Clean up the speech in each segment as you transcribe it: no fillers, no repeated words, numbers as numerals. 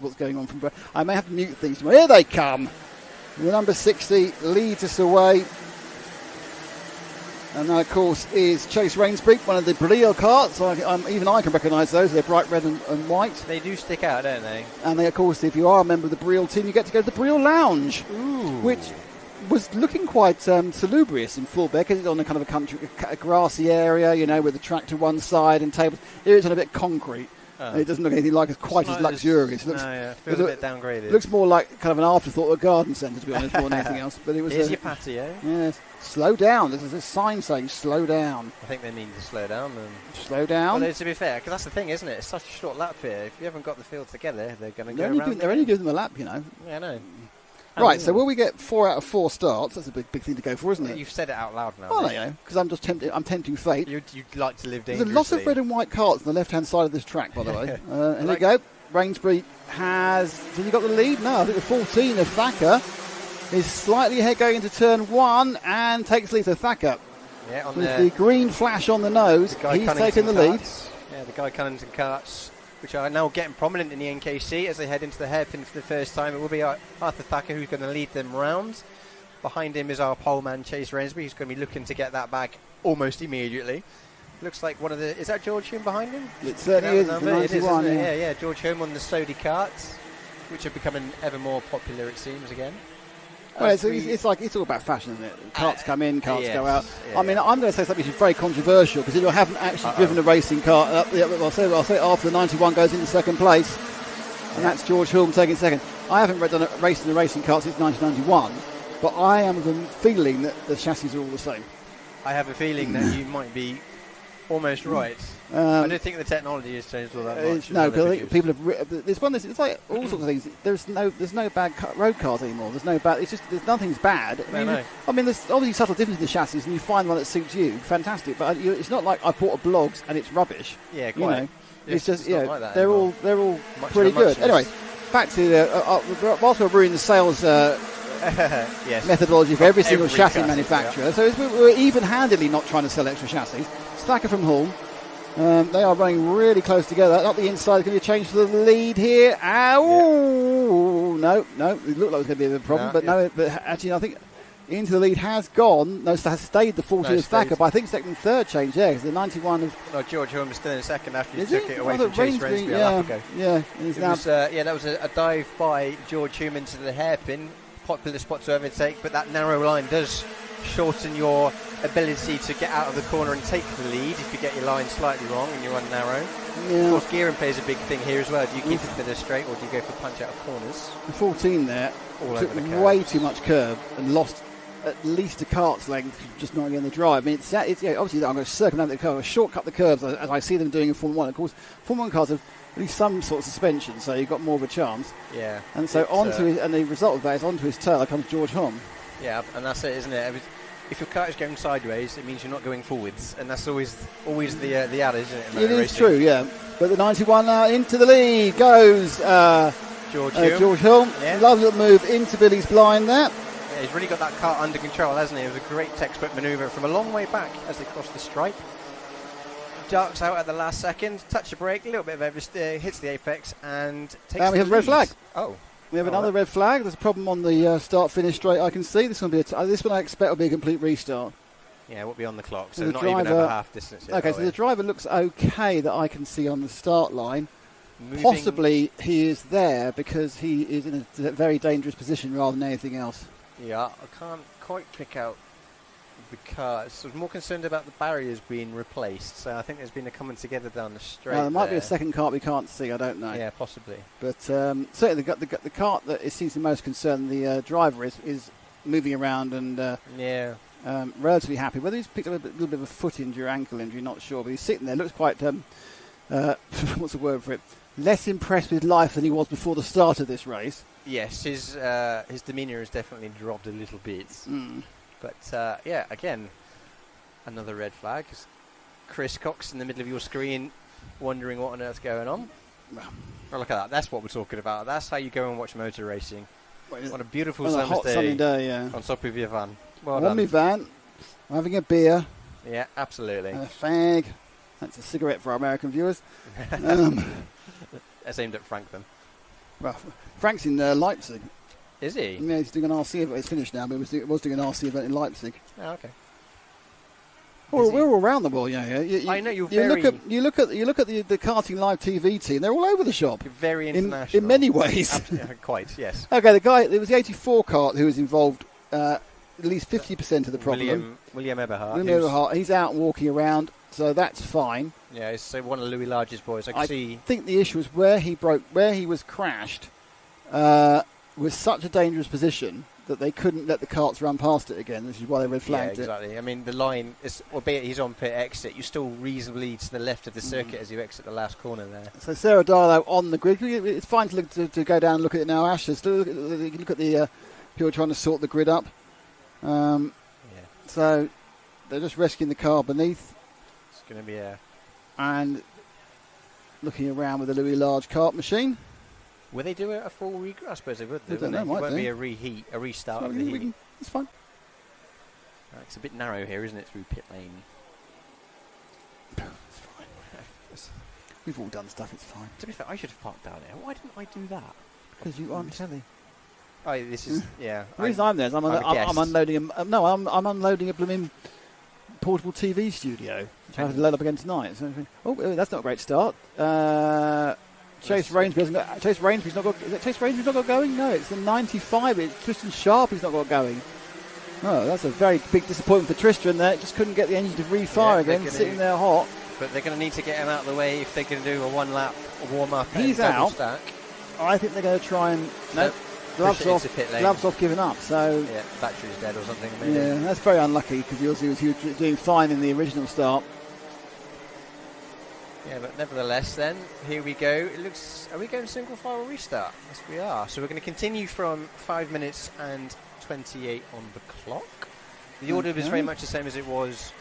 what's going on from. I may have to mute things. Here they come. The number 60 leads us away. And that, of course, is Chase Rainsbury, one of the Brio carts. Even I can recognise those. They're bright red and white. They do stick out, don't they? And they, of course, if you are a member of the Brio team, you get to go to the Brio Lounge, which was looking quite salubrious in Fulbeck, because it's on a kind of a grassy area, you know, with the track to one side and tables. Here it's on a bit concrete. It doesn't look anything like it's quite as luxurious. Feels a bit downgraded. It looks more like kind of an afterthought of a garden centre, to be honest, more than anything else. But it was. Here's your patio. Yes. Slow down. There's a sign saying slow down. I think they mean to slow down. Slow down. Well, to be fair, because that's the thing, isn't it? It's such a short lap here. If you haven't got the field together, they're going to go around. They're only giving them a lap, you know. Yeah, I know. Right, so will we get 4 out of 4 starts? That's a big thing to go for, isn't it? You've said it out loud now. Well, you know, because I'm just tempting fate. You'd like to live dangerously. There's a lot of red and white carts on the left-hand side of this track, by the way. Here we go. Rainsbury has he got the lead? No, I think the 14 of Thacker is slightly ahead going into turn 1 and takes lead. So Thacker, with the green flash on the nose, he's taken the lead. Yeah, the Guy Cunnington carts, which are now getting prominent in the NKC as they head into the hairpin for the first time. It will be Arthur Thacker who's going to lead them round. Behind him is our pole man Chase Rainsbury, who's going to be looking to get that back almost immediately. Looks like one of the... Is that George Hume behind him? It certainly is. It is, isn't it? Yeah. George Hume on the Sody carts, which are becoming ever more popular, it seems, again. Well, it's all about fashion, isn't it? Carts come in, carts go out. Yeah, I mean, I'm going to say something which is very controversial, because if you haven't actually driven a racing car, I'll say after the 91 goes into second place, and that's George Hume taking second. I haven't done a race in a racing car since 1991, but I am of the feeling that the chassis are all the same. I have a feeling that you might be almost right. I don't think the technology has changed all that much. No, because I think people have. It's like all sorts of things. There's no bad road cars anymore. There's no bad. It's just nothing's bad. I mean, there's obviously subtle differences in the chassis, and you find one that suits you. Fantastic, but it's not like I bought a Blogs and it's rubbish. Yeah, quite. You know, it's just like that they're anymore. all pretty good. Anyway, back to whilst we're ruining the sales. Yes. Methodology for every single chassis chassis manufacturer. Yeah. So we're even-handedly not trying to sell extra chassis. Thacker from Hull. They are running really close together. Up the inside, going to be a change for the lead here. No. It looked like it was going to be a problem, but actually I think into the lead has gone. No, has stayed the 40 of Thacker, but I think second and third change there, because the 91 of... No, George Holmes still in second after he took it away from Chase Rainsbury a lap ago. Yeah, that was a dive by George Hume into the hairpin. Popular spot to overtake, but that narrow line does shorten your ability to get out of the corner and take the lead if you get your line slightly wrong and you run narrow. Yeah. Of course, gearing plays a big thing here as well. Do you keep it to the straight, or do you go for punch out of corners? The 14 there took way too much curb and lost at least a cart's length just not getting the drive. I mean, it's obviously I'm going to circumvent the curve, shortcut the curves as I see them doing in Formula 1. Of course, Formula 1 cars have at least some sort of suspension, so you've got more of a chance. Yeah. And so and the result of that is onto his tail comes George Hume. Yeah, and that's it, isn't it? If your car is going sideways, it means you're not going forwards, and that's always the adage, isn't it? It is true, yeah. But the 91 now into the lead goes George Hume. Yeah. Lovely little move into Billy's blind there. Yeah, he's really got that car under control, hasn't he? It was a great textbook manoeuvre from a long way back as they cross the stripe. Darks out at the last second, touch the brake, a little bit of oversteer, hits the apex, and takes we have a red flag. Oh. We have another red flag. There's a problem on the start-finish straight, I can see. This one I expect will be a complete restart. Yeah, we'll be on the clock, so not even over half distance yet. Okay, so the driver looks okay that I can see on the start line. Possibly he is there because he is in a very dangerous position rather than anything else. Yeah, I can't quite pick out because I was more concerned about the barriers being replaced, so I think there's been a coming together down the straight. There might be a second cart we can't see, I don't know. Yeah, possibly. But certainly the cart that it seems the most concerned the driver is moving around and relatively happy. Whether he's picked up a little bit of a foot injury or ankle injury, not sure, but he's sitting there, looks quite, what's the word for it, less impressed with life than he was before the start of this race. Yes, his demeanour has definitely dropped a little bit. But, again, another red flag. Chris Cox in the middle of your screen wondering what on earth's going on. Oh, look at that. That's what we're talking about. That's how you go and watch motor racing. What a beautiful hot sunny day, yeah. On top of your van. Well done. On my van. I'm having a beer. Yeah, absolutely. And a fag. That's a cigarette for our American viewers. That's aimed at Frank then. Well, Frank's in Leipzig. Is he? Yeah, he's doing an RC event. It's finished now, but he was doing an RC event in Leipzig. Oh, okay. Well, we're all around the world, yeah. I know you're you very. You look at the karting live TV team. They're all over the shop. You're very international. In many ways. Quite, yes. Okay, the guy. It was the '84 kart who was involved. At least 50% of the problem. William Eberhardt. William Eberhardt. He's out and walking around, so that's fine. Yeah, he's one of Louis Large's boys. I think the issue was where he was crashed. Was such a dangerous position that they couldn't let the karts run past it again, which is why they red flagged it. Yeah, exactly. I mean, the line is, albeit he's on pit exit, you're still reasonably to the left of the circuit as you exit the last corner there. So Sarah Darlow on the grid. It's fine to go down and look at it now, Ash. Look at the people trying to sort the grid up. So they're just rescuing the car beneath. It's going to be and looking around with the Louis Large kart machine. Will they do a full regroup? I suppose they would. I don't know, it won't be a restart of the heat. It's fine. It's a bit narrow here, isn't it, through pit lane? It's fine. We've all done stuff. It's fine. To be fair, I should have parked down there. Why didn't I do that? Because you aren't telly. Oh, this is The reason I'm there is I'm unloading. I'm unloading a blooming portable TV studio, which I have to load up again tonight. So, that's not a great start. Chase Rainsbury's not got. Chase Rainsbury's not got going. No, it's the 95. It's Tristan Sharp who's not got going. No, that's a very big disappointment for Tristan. There, just couldn't get the engine to refire again, sitting there hot. But they're going to need to get him out of the way if they're going to do a one-lap warm up. He's out. Stack. I think they're going to try and gloves off, giving up. So yeah, battery's dead or something. Maybe. Yeah, that's very unlucky because he was doing fine in the original start. Yeah, but nevertheless, then here we go. It looks. Are we going single file restart? Yes, we are. So we're going to continue from 5 minutes and 28 on the clock. The order was very much the same as it was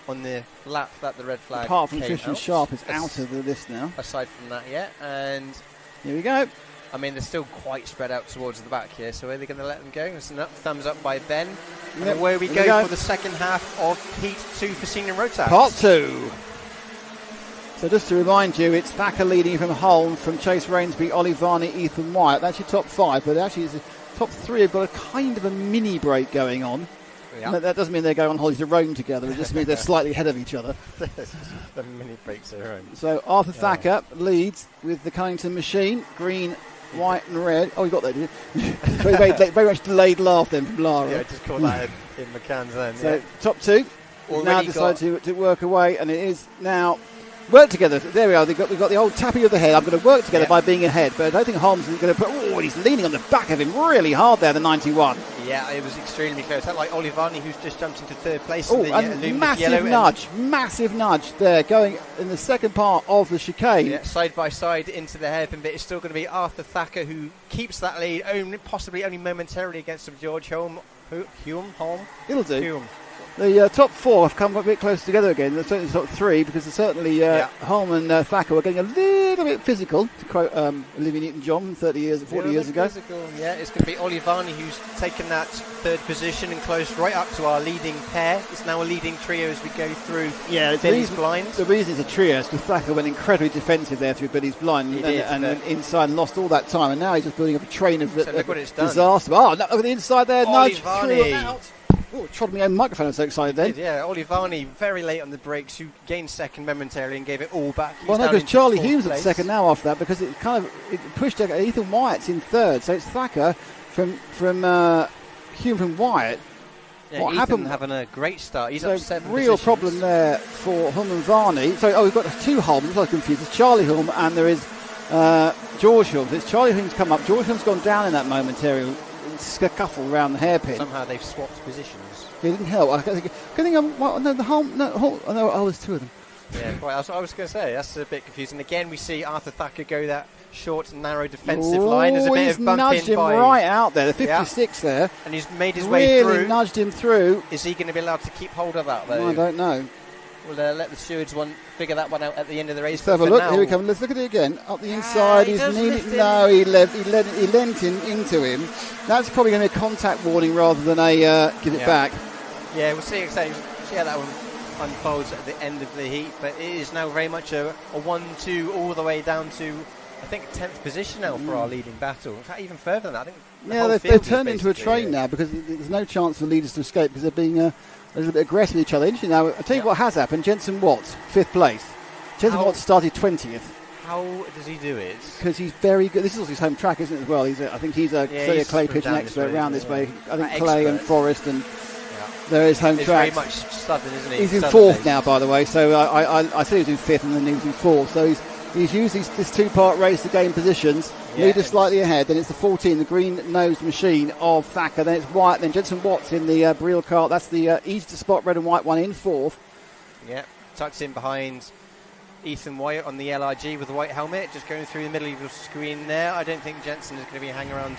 on the lap that the red flag. Apart from Tristan Sharp is out of the list now. Aside from that, yeah, and here we go. I mean, they're still quite spread out towards the back here, so are they going to let them go? It's a thumbs up by Ben. Yep. And away we go for the second half of Heat 2 for Senior Rotax. Part 2. So just to remind you, it's Thacker leading from Holm, from Chase Rainsbury, Ollie Varney, Ethan Wyatt. That's your top 5, but actually it's the top 3 have got a kind of a mini break going on. Yep. That doesn't mean they're going on holiday to Rome together. It just means they're slightly ahead of each other. The mini breaks are own. So Arthur Thacker leads with the Cunnington machine, green, white and red. Oh, you got that, did you? very much delayed laugh then from Lara. Yeah, I just caught that in McCann's then. So top 2 now decided to work away, and it is now work together. There we are. We've got the old tapping of the head. I'm going to work together by being ahead, but I don't think Holmes is going to put. Oh, he's leaning on the back of him really hard there, the 91. Yeah, it was extremely close. That like Olivani, who's just jumped into third place. Oh, and massive nudge there, going in the second part of the chicane. Yeah, side by side into the hairpin bit. It's still going to be Arthur Thacker who keeps that lead, possibly only momentarily against some George Holm. It'll do. Hume. The top 4 have come a bit close together again. They're certainly top 3 because certainly Holm and Thacker were getting a little bit physical, to quote Olivia Newton-John 40 years ago. Yeah, it's going to be Olivani who's taken that third position and closed right up to our leading pair. It's now a leading trio as we go through Billy's blind. The reason it's a trio is because Thacker went incredibly defensive there through Billy's blind and went inside and lost all that time, and now he's just building up a train of disaster. Oh, look at the inside there, nudge through it out. Oh, trod my own microphone. I'm so excited then. Olivani very late on the brakes, who gained second momentarily and gave it all back. Well, no, because Charlie Hume's at second now after that, because it pushed Ethan Wyatt's in third, so it's Thacker from Hume from Wyatt. Yeah, what Ethan happened? Having a great start. He's up 7 real positions. Problem there for Holm and Varney. So, we've got 2 Holms. I was confused. It's Charlie Holm and there is George Holm. So it's Charlie Holm's come up. George Holm's gone down in that momentary scuffle around the hairpin. Somehow they've swapped positions. It didn't help. I think the Holm. There's 2 of them. Yeah, quite. I was going to say that's a bit confusing. Again, we see Arthur Thacker go that short, narrow defensive line. There's a bit of bump nudged him right out there. The 56 there, and he's made his way through. Really nudged him through. Is he going to be allowed to keep hold of that though? I don't know. We'll let the stewards figure that one out at the end of the race. Let's have a look. Here we come. Let's look at it again. Up the inside. He lent into him. That's probably going to be a contact warning rather than a give it back. Yeah, we'll see how that one unfolds at the end of the heat. But it is now very much a 1-2 all the way down to I think 10th position now for our leading battle. In fact, even further than that. I think they've turned into a train now because there's no chance for leaders to escape because they're being a little bit aggressive with each other. Interesting. Now, I'll tell you what has happened. Jensen Watts, 5th place. Jensen Watts started 20th. How does he do it? Because he's very good. This is also his home track, isn't it, as well? I think he's a clay pigeon expert around this way. I think clay and forest and there is home track. Very much southern, isn't he? He's in 4th now, by the way. So I said he was in 5th and then he was in 4th. So he's used this two-part race to gain positions. Leader slightly ahead. Then it's the 14, the green-nosed machine of Thacker. Then it's White. Then Jensen Watts in the Brielle cart. That's the easy to spot red and white one in 4th. Yeah, tucks in behind Ethan White on the LRG with the white helmet, just going through the middle of your screen there. I don't think Jensen is going to be hanging around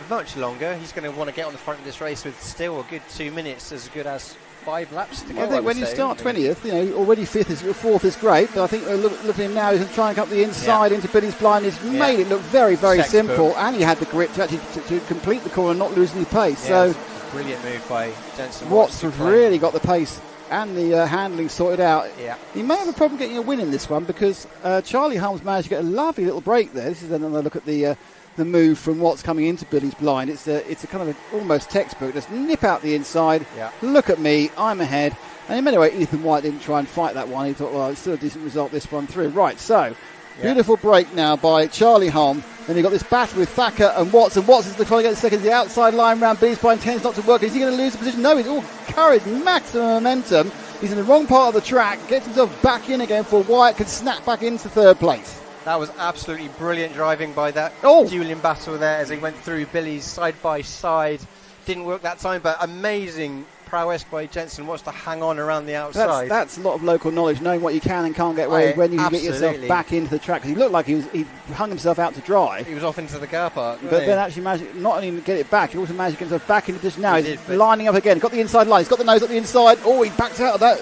much longer. He's going to want to get on the front of this race with still a good 2 minutes, as good as 5 laps to go. I think when you start 20th, already 4th is great, but I think look at him now. He's trying to come up the inside into Billy's blind. He's made it look very, very simple, and he had the grit to actually to complete the corner and not lose any pace. Yeah, so brilliant move by Jensen Watts has really got the pace and the handling sorted out. Yeah. He may have a problem getting a win in this one because Charlie Holmes managed to get a lovely little break there. This is another look at the move from Watts coming into Billy's blind. It's a kind of almost textbook. Just nip out the inside. Yeah. Look at me, I'm ahead. And in many ways, Ethan White didn't try and fight that one. He thought, well, it's still a decent result this one through. Right, so beautiful break now by Charlie Holm. Then you've got this battle with Thacker and Watts. And Watts is trying to get the second. The outside line round Billy's blind tends not to work. Is he going to lose the position? No, he's all courage, maximum momentum. He's in the wrong part of the track. Gets himself back in again for White. Can snap back into 3rd place. That was absolutely brilliant driving by that dueling battle there as he went through Billy's side by side. Didn't work that time, but amazing prowess by Jensen Watts to hang on around the outside. That's a lot of local knowledge, knowing what you can and can't get away with when you can get yourself back into the track. He looked like he hung himself out to dry. He was off into the car park. But then actually managed not only to get it back, he also managed to get himself back into position now. He's lining up again. Got the inside line. He's got the nose up the inside. Oh, he backed out of that.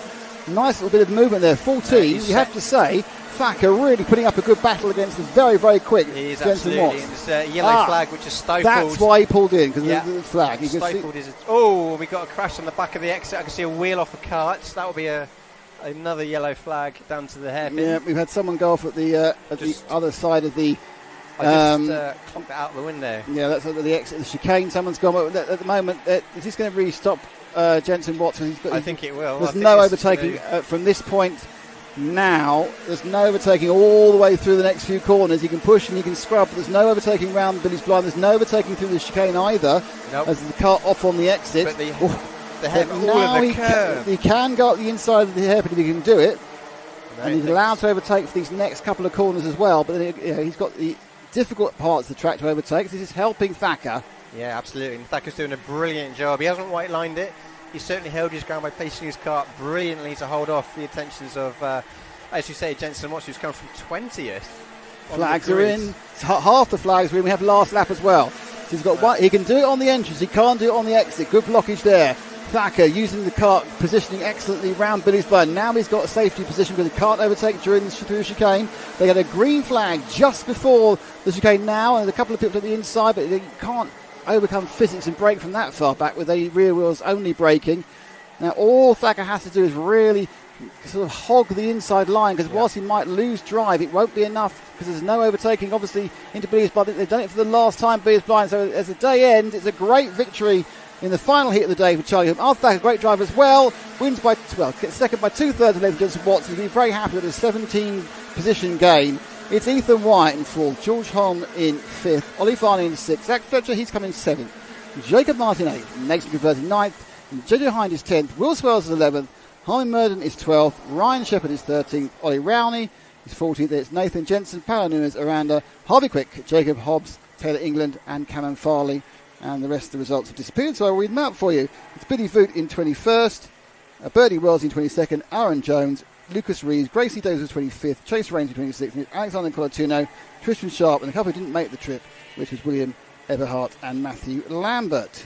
Nice little bit of movement there. 14, you have to say. Thacker really putting up a good battle against the very, very quick Jensen Watts. This yellow flag which is stifled. That's why he pulled in, because of the flag. We got a crash on the back of the exit. I can see a wheel off a cart. That will be another yellow flag down to the hairpin. Yeah, we've had someone go off at the other side of the... I just clonked that out the window. Yeah, that's at the exit of the chicane. Someone's gone. At the moment, is this going to really stop Jensen Watts? I think it will. There's no overtaking from this point. Now, there's no overtaking all the way through the next few corners. You can push and you can scrub, but there's no overtaking around Billy's blind. There's no overtaking through the chicane either, as the car off on the exit. But the hairpin now he can go up the inside of the hairpin if he can do it. And he's allowed to overtake for these next couple of corners as well. But then, he's got the difficult parts of the track to overtake. This is helping Thacker. Yeah, absolutely. And Thacker's doing a brilliant job. He hasn't white-lined it. He certainly held his ground by placing his car brilliantly to hold off the attentions of, as you say, Jensen Watts, who's come from 20th. Flags are in. Half the flags are in. We have last lap as well. So he's got one. He can do it on the entrance. He can't do it on the exit. Good blockage there. Thacker using the car, positioning excellently round Billy's blind. Now he's got a safety position because he can't overtake through the chicane. They get a green flag just before the chicane now, and a couple of people at the inside, but they can't overcome physics and brake from that far back with the rear wheels only braking. Now all Thacker has to do is really sort of hog the inside line, because whilst he might lose drive, it won't be enough because there's no overtaking obviously into Billy's blind. They've done it for the last time, Billy's blind, so as the day ends, it's a great victory in the final heat of the day for Charlie Hume. Arthur Thacker, great driver as well, wins by, gets second by 2/3 of length against Watts. He'll be very happy with a 17 position gain. It's Ethan White in 4th, George Holm in 5th, Ollie Farney in 6th, Zach Fletcher, he's coming 7th, Jacob Martin 8th, Nathan Converted 9th, JJ Hind is 10th, Will Swells is 11th, Harvey Murden is 12th, Ryan Shepherd is 13th, Ollie Rowney is 14th, it's Nathan Jensen, Paolo Nunes, Aranda, Harvey Quick, Jacob Hobbs, Taylor England and Cameron Farley, and the rest of the results have disappeared, so I'll read them out for you. It's Billy Voot in 21st, Birdie Wells in 22nd, Aaron Jones, Lucas Reeves, Gracie Davis was 25th, Chase Rains in 26th, Alexander Colatuno, Tristan Sharp, and a couple who didn't make the trip, which was William Eberhardt and Matthew Lambert.